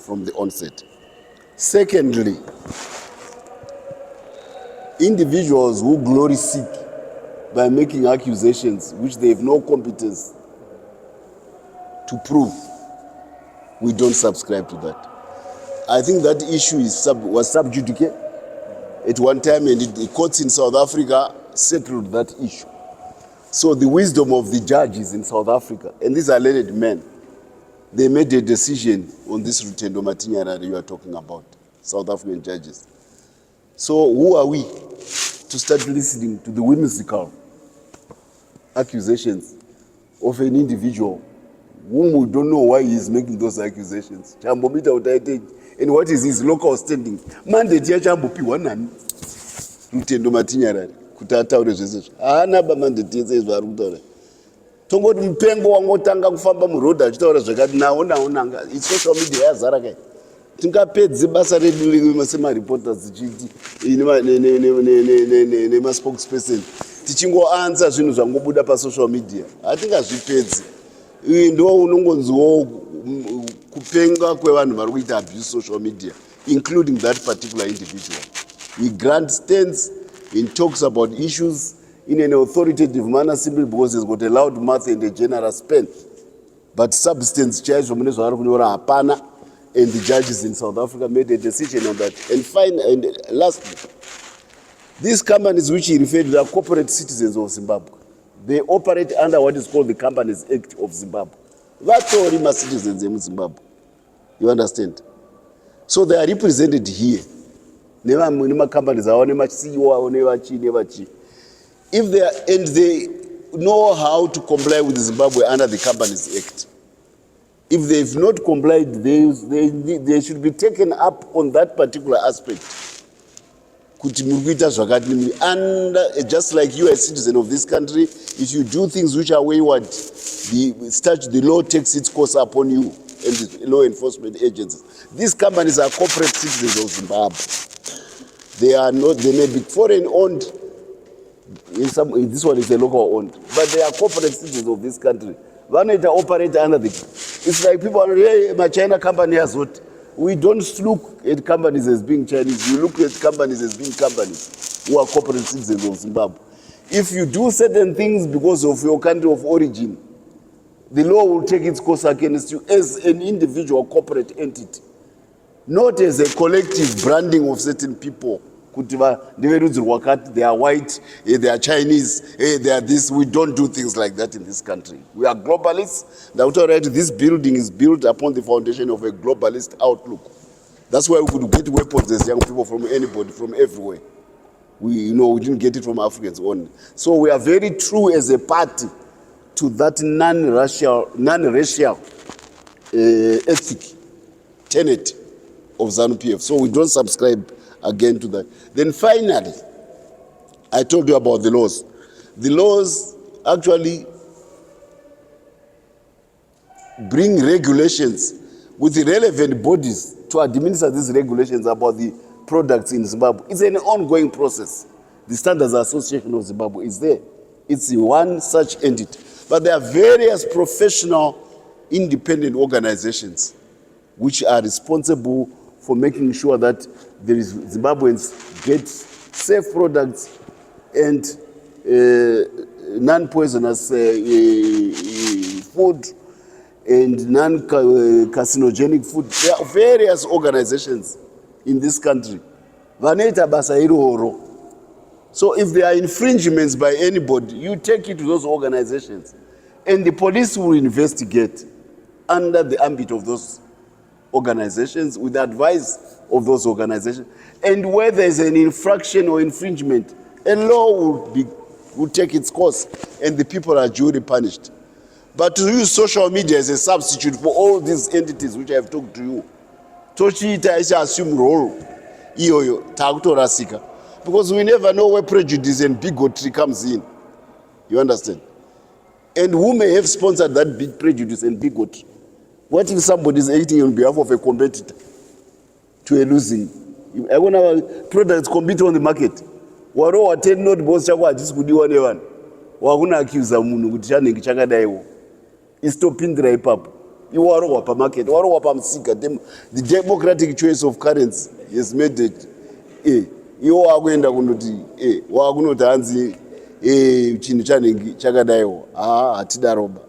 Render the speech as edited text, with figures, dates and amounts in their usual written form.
from the onset. Secondly, individuals who glory seek by making accusations which they have no competence to prove, we don't subscribe to that. I think that issue was sub judice at one time, and the courts in South Africa settled that issue. So the wisdom of the judges in South Africa, and these are learned men, they made a decision on this Rutendo Matinyarare you are talking about, South African judges. So who are we to start listening to the whimsical accusations of an individual whom we don't know why he is making those accusations? And what is his local standing? Mandate ya chambopiwa nani? Rutendo Matinyarare kuti ataure zvese. Haana ba mandate yese izvo ari kutaura. Tongoti mupengo wangotanga kufamba murodhi achitaura zvakati nawo nanga. Social media yazara kai. Tingapedze basa redu semareporters tichiti nema-spokesperson tichingoanza zvinhu zvangobuda pasocial media. Hatingazvipedzi. Ndo unongonziwo kupenga kwevanhu vari kuita abuse social media, including that particular individual. He grants stands and talks about issues in an authoritative manner simply because he's got a loud mouth and a generous pen. But substance charge from hapana, and the judges in South Africa made a decision on that. And finally, and lastly, these companies which he referred to are corporate citizens of Zimbabwe. They operate under what is called the Companies Act of Zimbabwe. That's all my citizens in Zimbabwe. You understand? So they are represented here. Nema companies are if they are, and they know how to comply with Zimbabwe under the Companies Act. If they've not complied, they should be taken up on that particular aspect. And just like you are a citizen of this country, if you do things which are wayward, the law takes its course upon you and the law enforcement agencies. These companies are corporate citizens of Zimbabwe. They are not, they may be foreign owned, this one is a local owned, but they are corporate citizens of this country. They operate under the, it's like people are, hey, my China company has what? We don't look at companies as being Chinese. We look at companies as being companies who are corporate citizens of Zimbabwe. If you do certain things because of your country of origin, the law will take its course against you as an individual corporate entity, not as a collective branding of certain people. They are white, they are Chinese, they are this. We don't do things like that in this country. We are globalists. This building is built upon the foundation of a globalist outlook. That's why we could get weapons as young people from anybody, from everywhere. We didn't get it from Africans only. So we are very true as a party to that non-racial ethic tenet of Zanu PF. So we don't subscribe again to that. Then finally, I told you about the laws. The laws actually bring regulations with the relevant bodies to administer these regulations about the products in Zimbabwe. It's an ongoing process. The Standards Association of Zimbabwe is there. It's one such entity. But there are various professional independent organizations which are responsible for making sure that Zimbabweans get safe products and non-poisonous food and non-carcinogenic food. There are various organizations in this country. So if there are infringements by anybody, you take it to those organizations and the police will investigate under the ambit of those organizations with the advice of those organizations. And where there is an infraction or infringement, a law will take its course and the people are duly punished. But to use social media as a substitute for all these entities which I have talked to you, tochiita assume role iyoyo takutorasika, because we never know where prejudice and bigotry comes in. You understand? And who may have sponsored that big prejudice and bigotry? What if somebody is acting on behalf of a competitor to a losing? I want our products compete on the market. Waro attend not boss chakwa just kudiwa nevan. Wakuna accuse munhu kuti chanenge chakadaiwo. Istopindira ipapo. iwo warohwa pamarket, warohwa pamusika. The democratic choice of currency has made it. Iwo wakuenda kunoti wakunoti hanzi chinhu chanhingi chakadaiwo. Hatidaroba.